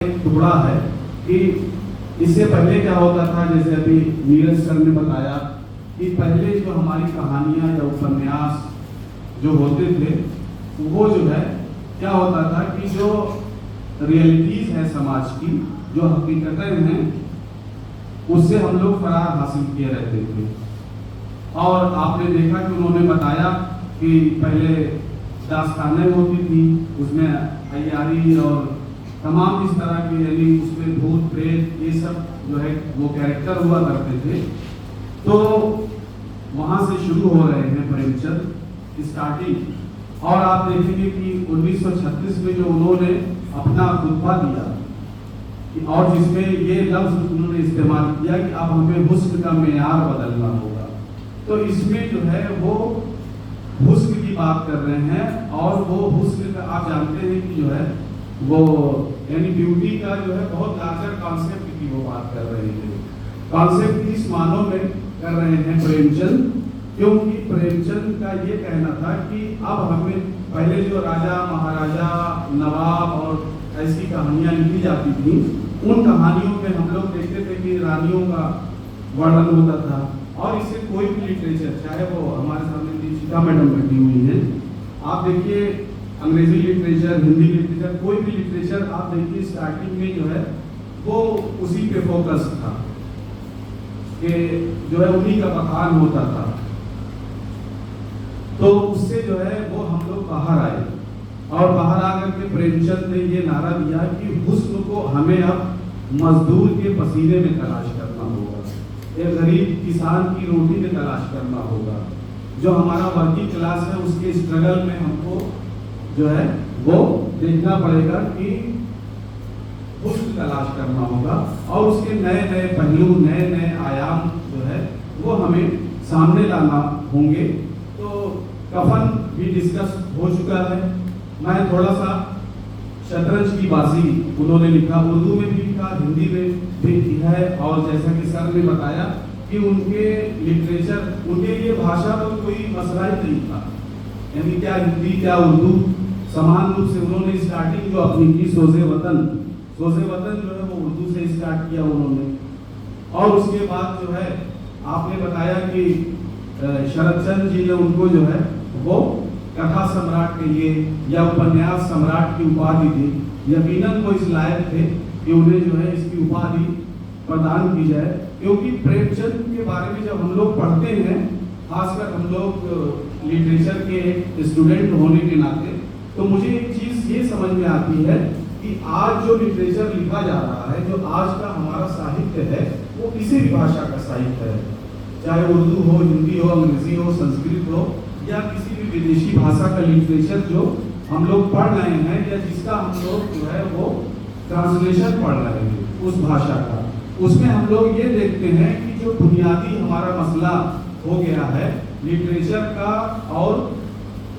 एक टुकड़ा है कि इससे पहले क्या होता था, जैसे अभी नीरज सर ने बताया कि पहले जो हमारी कहानियां या उपन्यास जो होते थे वो जो है क्या होता था कि जो रियलिटीज है समाज की, जो हकीकतें हैं, उससे हम लोग फरार हासिल किए रहते थे। और आपने देखा कि उन्होंने बताया कि पहले दास्तानें होती थी, उसमें अय्यारी और तमाम इस तरह के, यानी उसमें भूत प्रेत ये सब जो है वो कैरेक्टर हुआ करते थे। तो वहाँ से शुरू हो रहे हैं प्रेमचंद स्टार्टिंग। और आप देखेंगे कि 1936 में जो उन्होंने अपना खुतबा दिया और जिसमें ये लफ्ज उन्होंने इस्तेमाल किया कि अब हमें हुस्न का मेयार बदलना होगा, तो इसमें जो है वो हुस्न की बात कर रहे हैं। और वो हुस्न का आप जानते हैं कि जो है वो यानी ब्यूटी का जो है बहुत लार्जर कॉन्सेप्ट की वो बात कर रहे हैं। कॉन्सेप्ट इस मानों में कर रहे हैं प्रेमचंद, क्योंकि प्रेमचंद का ये कहना था कि अब हमें पहले जो राजा महाराजा नवाब और ऐसी कहानियां लिखी जाती थी, उन कहानियों में हम लोग देखते थे कि रानियों का वर्णन होता था। और इससे कोई भी लिटरेचर, चाहे वो हमारे सामने दीक्षिता मैडम बैठी हुई है, आप देखिए अंग्रेजी लिटरेचर, हिंदी लिटरेचर, कोई भी लिटरेचर आप देखिए स्टार्टिंग में जो है वो उसी पे फोकस था कि जो है उन्हीं का बखान होता था। तो उससे जो है वो हम लोग बाहर आए और बाहर आकर के प्रेमचंद ने ये नारा दिया कि हुस्न को हमें अब मजदूर के पसीने में तलाश करना होगा, एक गरीब किसान की रोटी में तलाश करना होगा, जो हमारा वर्किंग क्लास है उसके स्ट्रगल में हमको जो है वो देखना पड़ेगा कि हुस्न तलाश करना होगा और उसके नए नए पहलू, नए नए आयाम जो है वो हमें सामने लाना होंगे। तो कफन भी डिस्कस हो चुका है। मैं थोड़ा सा शतरंज की बाजी उन्होंने लिखा, उर्दू में भी लिखा, हिंदी में भी है। और जैसा कि सर ने बताया कि उनके लिटरेचर, उनके लिए भाषा तो कोई मसला ही नहीं था, यानी क्या हिंदी क्या उर्दू समान रूप से उन्होंने स्टार्टिंग जो अपनी की सोज़े वतन जो है वो उर्दू से स्टार्ट किया उन्होंने। और उसके बाद जो है आपने बताया कि शरद चंद्र जी ने उनको जो है वो कथा सम्राट के लिए या उपन्यास सम्राट की उपाधि दी। यकीनन वो इस लायक थे कि उन्हें जो है इसकी उपाधि प्रदान की जाए, क्योंकि प्रेमचंद के बारे में जब हम लोग पढ़ते हैं, खासकर हम लोग लिटरेचर के स्टूडेंट होने के नाते, तो मुझे एक चीज ये समझ में आती है कि आज जो लिटरेचर लिखा जा रहा है, जो आज का हमारा साहित्य है, वो किसी भी भाषा का साहित्य है, चाहे उर्दू हो, हिंदी हो, अंग्रेजी हो, संस्कृत हो या किसी भी विदेशी भाषा का लिटरेचर जो हम लोग पढ़ रहे हैं या जिसका हम लोग जो है वो ट्रांसलेशन पढ़ रहे हैं उस भाषा का, उसमें हम लोग ये देखते हैं कि जो बुनियादी हमारा मसला हो गया है लिटरेचर का, और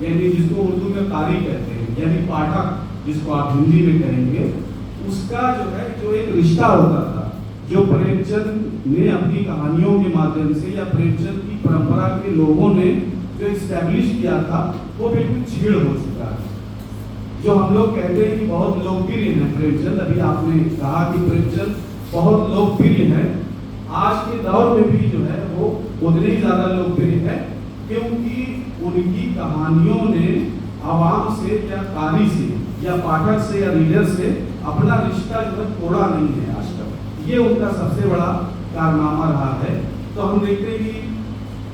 यानी जिसको उर्दू में कारी कहते हैं, यानी पाठक जिसको आप हिंदी में कहेंगे, उसका जो है जो एक रिश्ता होता था, जो प्रेमचंद ने अपनी कहानियों के माध्यम से या प्रेमचंद की परंपरा के लोगों ने जो इस्टेब्लिश किया था, वो बिल्कुल छीड़ हो चुका है। जो हम लोग कहते हैं कि बहुत लोकप्रिय है प्रेमचंद, अभी आपने कहा कि प्रेमचंद बहुत लोकप्रिय है, आज के दौर में भी जो है वो उतने ही ज्यादा लोकप्रिय है, क्योंकि उनकी कहानियों ने आवाम से या कारी से या पाठक से या रीडर से अपना रिश्ता जो है तोड़ा नहीं है आज तक। ये उनका सबसे बड़ा कारनामा रहा है। तो हम देखते हैं कि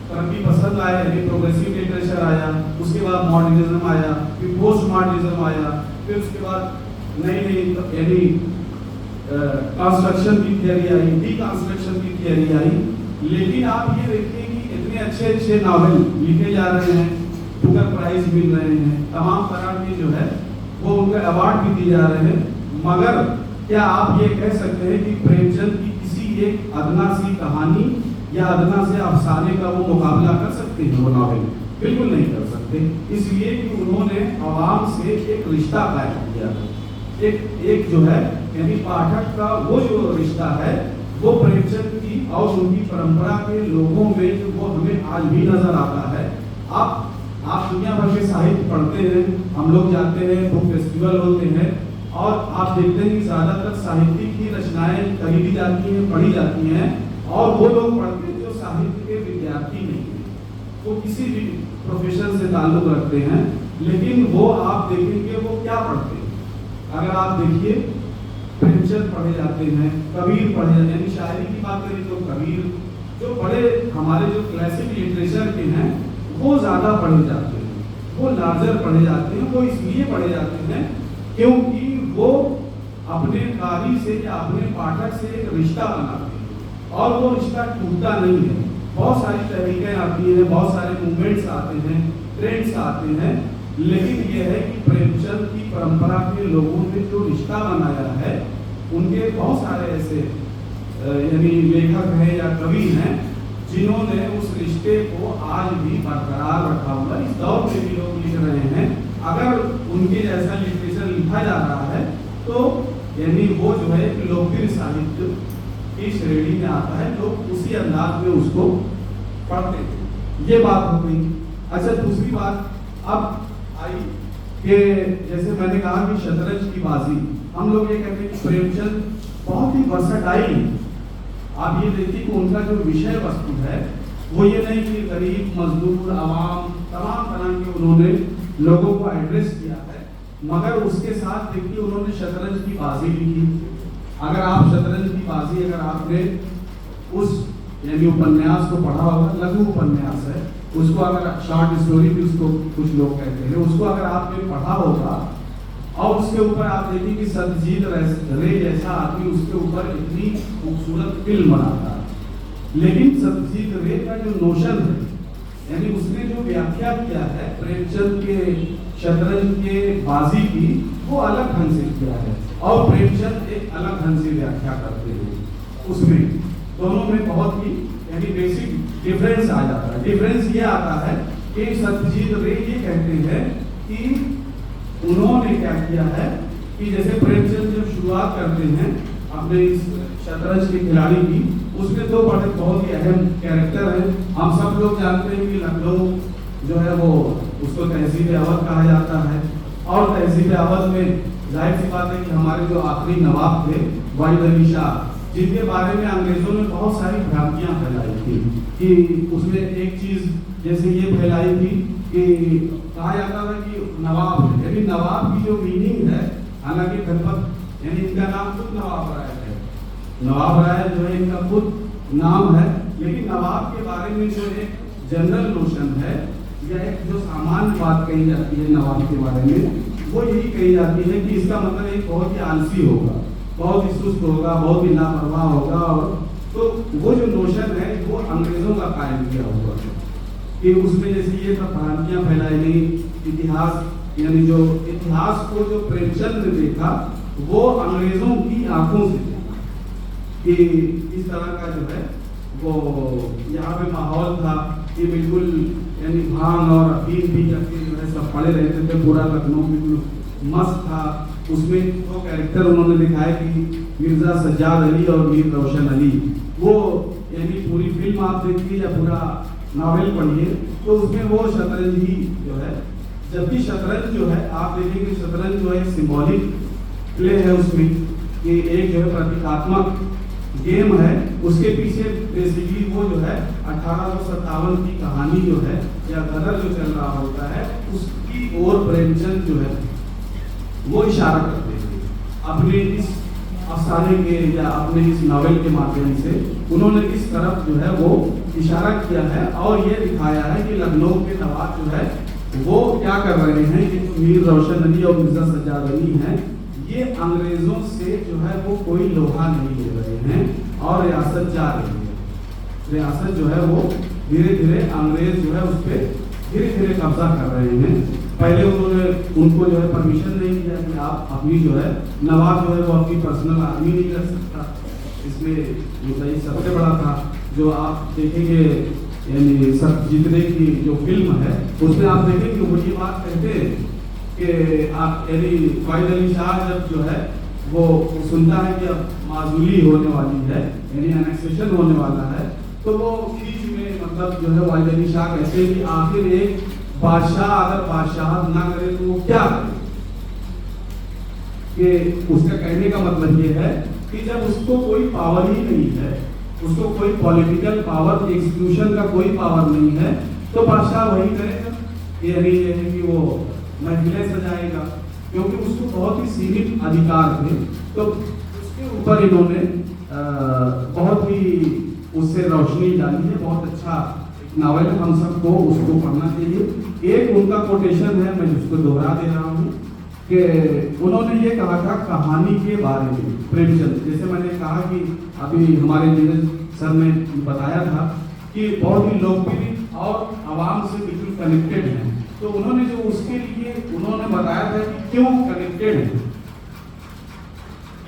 तरक्की पसंद आया, यानी प्रोग्रेसिव लिटरेचर आया, उसके बाद मॉडर्निज्म आया, फिर पोस्ट मॉडर्निज्म आया, फिर उसके बाद नई नई यानी कंस्ट्रक्शन की थियरी आई, डीकंस्ट्रक्शन की थियरी आई। लेकिन आप ये देखिए कि इतने अच्छे अच्छे नावल लिखे जा रहे हैं, बुकर प्राइज मिल रहे हैं, तमाम तरह के जो है वो उनके अवार्ड भी दिए जा रहे हैं, मगर क्या आप ये कह सकते हैं कि प्रेमचंद की किसी एक अदना सी कहानी या अदना से अफसाने का वो मुकाबला कर सकते हैं? वो नावल बिल्कुल नहीं कर सकते, इसलिए कि उन्होंने आवाम से एक रिश्ता कायम किया, एक जो है यानी पाठक का वो जो रिश्ता है वो प्रेमचंद की और उनकी परंपरा के लोगों में जो वो हमें आज भी नजर आता है। आप दुनिया भर के साहित्य पढ़ते हैं, हम लोग जाते हैं, बुक फेस्टिवल होते हैं और आप देखते हैं कि ज्यादातर साहित्य की रचनाएं खरीदी जाती हैं, पढ़ी जाती हैं, और वो लोग पढ़ते हैं जो साहित्य के विद्यार्थी नहीं हैं, वो किसी भी प्रोफेशन से ताल्लुक रखते हैं, लेकिन वो आप देखेंगे वो क्या पढ़ते हैं। अगर आप देखिए प्रेमचंद पढ़े जाते हैं, कबीर पढ़े जाते हैं, यानी शायरी की बात करें तो कबीर, जो बड़े हमारे जो क्लासिक लिटरेचर के हैं वो ज्यादा पढ़े जाते हैं, वो लार्जर पढ़े जाते हैं। वो इसलिए पढ़े जाते हैं क्योंकि वो अपने कारी से या अपने पाठक से एक रिश्ता बनाते हैं, और वो रिश्ता टूटता नहीं है। बहुत सारी तहरीकें आती हैं, बहुत सारे मूवमेंट्स आते हैं, ट्रेंड्स आते हैं, लेकिन यह है कि प्रेमचंद की परंपरा के लोगों ने जो रिश्ता बनाया है, उनके बहुत सारे ऐसे यानी लेखक हैं या कवि हैं जिन्होंने उस रिश्ते को आज भी बरकरार रखा हुआ है। इस दौर में भी लोग लिख रहे हैं, अगर उनके जैसा लिटरेचर लिखा जा रहा है तो यानी वो जो है लोकप्रिय साहित्य की श्रेणी में आता है, लोग उसी अंदाज में उसको पढ़ते हैं। ये बात हो गई। अच्छा, दूसरी बात अब आई कि जैसे मैंने कहा कि शतरंज की बाजी, हम लोग ये कहते हैं कि प्रेमचंद बहुत ही वर्सटाइल है। आप ये देखिए कि उनका जो विषय वस्तु है वो ये नहीं कि गरीब, मजदूर, आवाम, तमाम तरह के उन्होंने लोगों को एड्रेस किया है, मगर उसके साथ देखिए उन्होंने शतरंज की बाजी लिखी। अगर आप शतरंज की बाजी, अगर आपने उस यानी उपन्यास को पढ़ा होगा, लघु उपन्यास है, उसको अगर शॉर्ट स्टोरी भी उसको कुछ लोग कहते हैं, उसको अगर आपने पढ़ा होगा और उसके ऊपर आप देखिए कि सत्यजीत रे जैसा आदमी उसके ऊपर इतनी खूबसूरत फिल्म बनाता है, लेकिन सत्यजीत रे का जो नोशन है, यानी उसने जो व्याख्या किया है प्रेमचंद के शतरंज के बाजी की, वो अलग ढंग से किया है, और प्रेमचंद एक अलग ढंग से व्याख्या करते हैं। उसमें दोनों में बहुत ही यानी बेसिक डिफरेंस आ जाता है। डिफरेंस ये आता है कि सत्यजीत रे ये कहते हैं कि उन्होंने क्या किया है कि जैसे प्रेमचंद जब शुरुआत करते हैं अपने इस शतरंज के खिलाड़ी की, उसमें दो बड़े बहुत ही अहम कैरेक्टर हैं। हम सब लोग जानते हैं कि लखनऊ जो है वो उसको तहसील अवध कहा जाता है, और तहसील अवध में जाहिर सी बात है कि हमारे जो आखिरी नवाब थे वाहिद अली शाह, जिनके बारे में अंग्रेजों ने बहुत सारी भ्रांतियां फैलाई थी, कि उसमें एक चीज जैसे ये फैलाई थी कि कहा जाता था कि नवाब है, यानी नवाब की जो मीनिंग है, हालांकि खलपत यानी इनका नाम खुद नवाब राय है, नवाब राय जो है इनका खुद नाम है, लेकिन नवाब के बारे में जो एक जनरल नोशन है या एक जो सामान्य बात कही जाती है नवाब के बारे में, वो यही कही जाती है कि इसका मतलब एक बहुत ही आलसी होगा, बहुत ही सुस्त होगा, बहुत ही लापरवाह होगा। और तो वो जो नोशन है वो अंग्रेजों का कायम किया हुआ है, कि उसमें जैसे ये सब भ्रांतियां फैलाई गई। इतिहास यानी जो इतिहास को जो प्रेमचंद ने देखा वो अंग्रेजों की आंखों से देखा, कि इस तरह का जो है वो यहाँ पे माहौल था कि बिल्कुल यानी भांग और अफीम भी करके जो है सब पड़े रहते थे, पूरा लखनऊ बिल्कुल मस्त था। उसमें वो कैरेक्टर उन्होंने दिखाया कि मिर्जा सज्जाद अली और मीर रोशन अली, वो यानी पूरी फिल्म आप देखिए या पूरा नॉवेल पढ़िए तो उसमें वो शतरंज ही जो है, जबकि शतरंज जो है आप देखेंगे शतरंज जो है सिंबॉलिक प्ले है, उसमें कि एक जो है प्रतीकात्मक गेम है, उसके पीछे बेसिकली वो जो है 1857 की कहानी जो है या गदर जो चल रहा होता है उसकी ओर प्रेमचंद जो है वो इशारा करते हैं अपने इस अफसाने के या अपने इस नॉवेल के माध्यम से। उन्होंने इस तरफ जो है वो इशारा किया है और ये दिखाया है कि लखनऊ के नवाब जो है वो क्या कर रहे हैं कि मीर रोशन अली और मिर्जा सज्जाद अली हैं, ये अंग्रेजों से जो है वो कोई लोहा नहीं ले रहे हैं और रियासत जा रही है। रियासत जो है वो धीरे धीरे अंग्रेज जो है उस पर धीरे धीरे कब्जा कर रहे हैं। पहले उन्होंने उनको जो है परमिशन नहीं दिया कि आप अपनी जो है नवाब जो है वो अपनी पर्सनल आर्मी नहीं कर सकता। इसमें जो सही सबसे बड़ा था जो आप देखेंगे यानी सत्यजीत रे की जो फिल्म है उसमें आप देखेंगे वो ये बात कहते हैं कि आप यानी वाहिद अली शाह जब जो है वो सुनता है कि अब माजूली होने वाली है यानी एनेक्सेशन होने वाला है, तो वो बीच में मतलब जो है वाहिद अली शाह कहते हैं कि आखिर एक बादशाह अगर बादशाह ना करे तो वो क्या करे। कि उसका कहने का मतलब ये है कि जब उसको कोई पावर ही नहीं है, उसको कोई पॉलिटिकल पावर, एग्जीक्यूशन का कोई पावर नहीं है, तो बादशाह वही करेगा। यानी ये है कि वो महफिलें सजाएगा, क्योंकि उसको बहुत ही सीमित अधिकार थे। तो उसके ऊपर इन्होंने बहुत ही उससे रोशनी डाली है। बहुत अच्छा नावल है, हम सबको उसको पढ़ना चाहिए। एक उनका कोटेशन है, मैं जिसको दोहरा दे रहा हूँ कि उन्होंने ये कहा था कहानी के बारे में, प्रेमचंद, जैसे मैंने कहा कि अभी हमारे नीरज सर ने बताया था कि बहुत ही लोकप्रिय और आवाम से बिल्कुल कनेक्टेड है। तो उन्होंने जो उसके लिए उन्होंने बताया था कि क्यों कनेक्टेड है,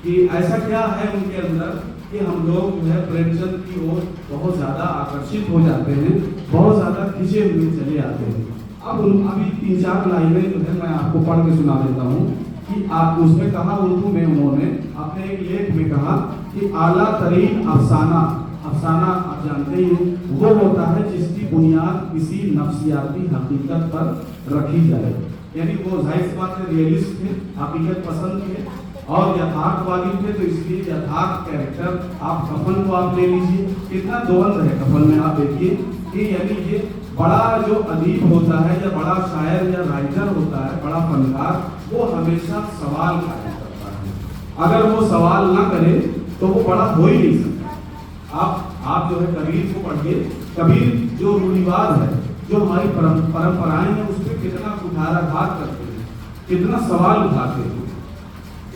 कि ऐसा क्या है उनके अंदर कि हम लोग जो है प्रेमचंद की ओर बहुत ज़्यादा आकर्षित हो जाते हैं, बहुत ज़्यादा खिंचे हुए चले आते हैं। अब अभी 3-4 लाइनें जो है मैं आपको पढ़ के सुना देता हूँ कि आप उसमें कहा, उर्दू में उन्होंने अपने एक लेख में कहा कि आला तरीन अफसाना, अफसाना आप जानते हैं वो होता है जिसकी बुनियाद किसी नफ्सियाती हकीकत पर रखी जाए। यानी वो जाहिर सी बात है रियलिस्ट थे, हकीकत पसंद थे और यथार्थवादी थे। तो इसलिए यथार्थ कैरेक्टर, आप कफन को आप ले लीजिए, कितना द्वंद्व है कफन में, आप देखिए कि यानी ये बड़ा जो अदीब होता है या बड़ा शायर या राइटर होता है, बड़ा फनकार, वो हमेशा सवाल कायम करता है। अगर वो सवाल ना करे तो वो बड़ा हो ही नहीं सकता। आप जो है कबीर को पढ़िए, कबीर जो रूढ़िवाद है, जो हमारी परंपराएं हैं, उस पर कितना कुठाराघात करते हैं, कितना सवाल उठाते हैं।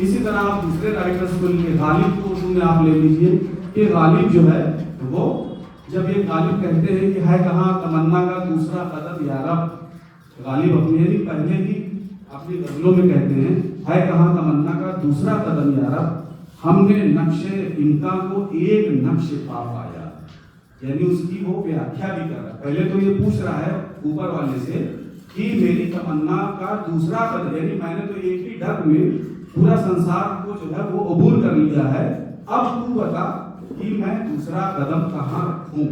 इसी तरह आप दूसरे राइटर्स को लिए, गालिब को उर्दू में आप ले लीजिए कि गालिब जो है वो, जब ये गालिब कहते हैं कि है कहाँ तमन्ना का दूसरा कदम या रब, गालिब अपने ही पहले ही अपनी गजलों में कहते हैं, है कहाँ तमन्ना का दूसरा कदम या रब, हमने नक्शे इनका को एक नक्शे पा पाया। यानी उसकी वो व्याख्या भी कर रहा है। पहले तो ये पूछ रहा है ऊपर वाले से कि मेरी तमन्ना का दूसरा कदम, यानी मैंने तो एक ही ढक में पूरा संसार को जो है वो अबूर कर लिया है, अब तू बता कि मैं दूसरा कदम कहाँ रखूं।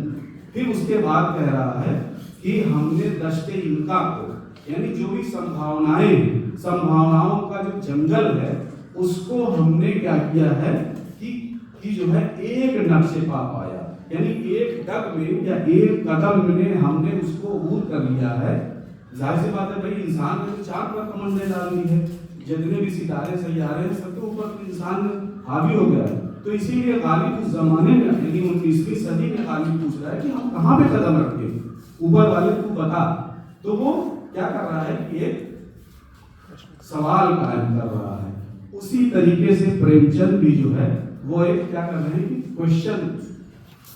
फिर उसके बाद कह रहा है कि हमने दश्ते इनका को, यानी जो भी संभावनाएं, संभावनाओं का जो जंगल है, उसको हमने क्या किया है कि जो है एक नक्शे पा पाया। यानी एक डग में या एक कदम में हमने उसको अबूर कर लिया है। जाहिर सी बात है भाई, इंसान ने तो चांद पर कमंडे डाल दी है, जितने भी सितारे सैयारे हैं सबके ऊपर इंसान हावी हो गया है। तो इसीलिए गालिब उस जमाने में, यानी 19वीं सदी में गालिब पूछ रहा है कि हम कहाँ पे कदम रखें, ऊपर वाले तू बता। तो वो क्या कर रहा है कि एक सवाल कायम कर रहा है। उसी तरीके से प्रेमचंद भी जो है वो एक क्या कर रहे हैं कि क्वेश्चन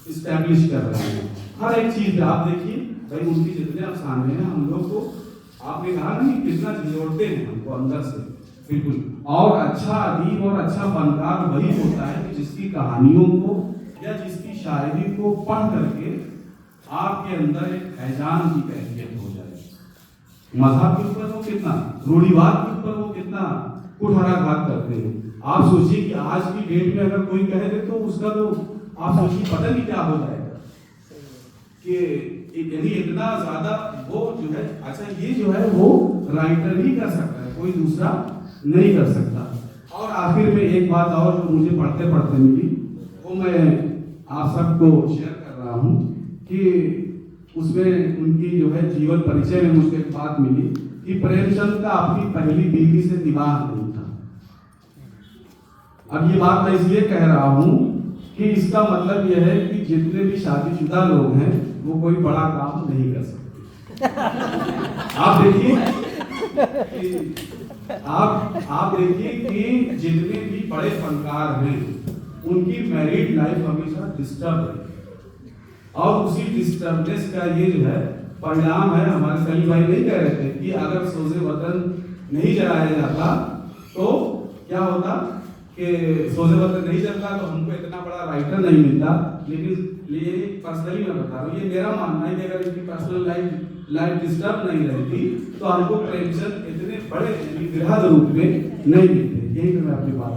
इस्टेब्लिश कर रहे हैं हर एक चीज। आप देखिए भाई, उनकी जितने अफसाने हैं, हम लोग को आपने कहा नहीं कितना जोड़ते हैं हमको अंदर से, बिल्कुल। और अच्छा अदीब और अच्छा फनकार वही होता है कि जिसकी कहानियों को या जिसकी शायरी को पढ़ करके आपके अंदर एक फैजान की कैफियत हो जाए। मजहब के ऊपर वो कितना, रूढ़िवाद के ऊपर वो कितना कुठाराघात करते हैं। आप सोचिए कि आज की डेट में अगर कोई कह दे तो उसका तो आप सोचिए पता नहीं क्या हो जाएगा कि यदि इतना ज्यादा वो जो है, अच्छा ये जो है वो राइटर ही कर सकता है, कोई दूसरा नहीं कर सकता। और आखिर में एक बात और जो मुझे पढ़ते पढ़ते मिली, वो मैं आप सबको शेयर कर रहा हूँ कि उसमें उनकी जो है जीवन परिचय में मुझे एक बात मिली कि प्रेमचंद का अपनी पहली बीवी से विवाह नहीं था। अब ये बात मैं इसलिए कह रहा हूँ कि इसका मतलब यह है कि जितने भी शादीशुदा लोग हैं वो कोई बड़ा काम नहीं कर सकते। आप देखिए आप देखिए कि जितने भी बड़े फनकार हैं उनकी मैरिड लाइफ हमेशा डिस्टर्ब है, और उसी डिस्टर्बनेस का ये जो है परिणाम है। हमारे सलीम भाई नहीं कह रहे थे कि अगर सोज़े वतन नहीं जलाया जाता तो क्या होता कि सोज़े वतन नहीं जलता तो हमको इतना बड़ा राइटर नहीं मिलता। लेकिन ये पर्सनली मैं बता रहा हूँ, ये मेरा मानना है कि अगर इनकी पर्सनल लाइफ डिस्टर्ब नहीं रहती तो हमको प्रेमचंद इतने बड़े विराट रूप में नहीं मिलते। यही मैं अपनी बात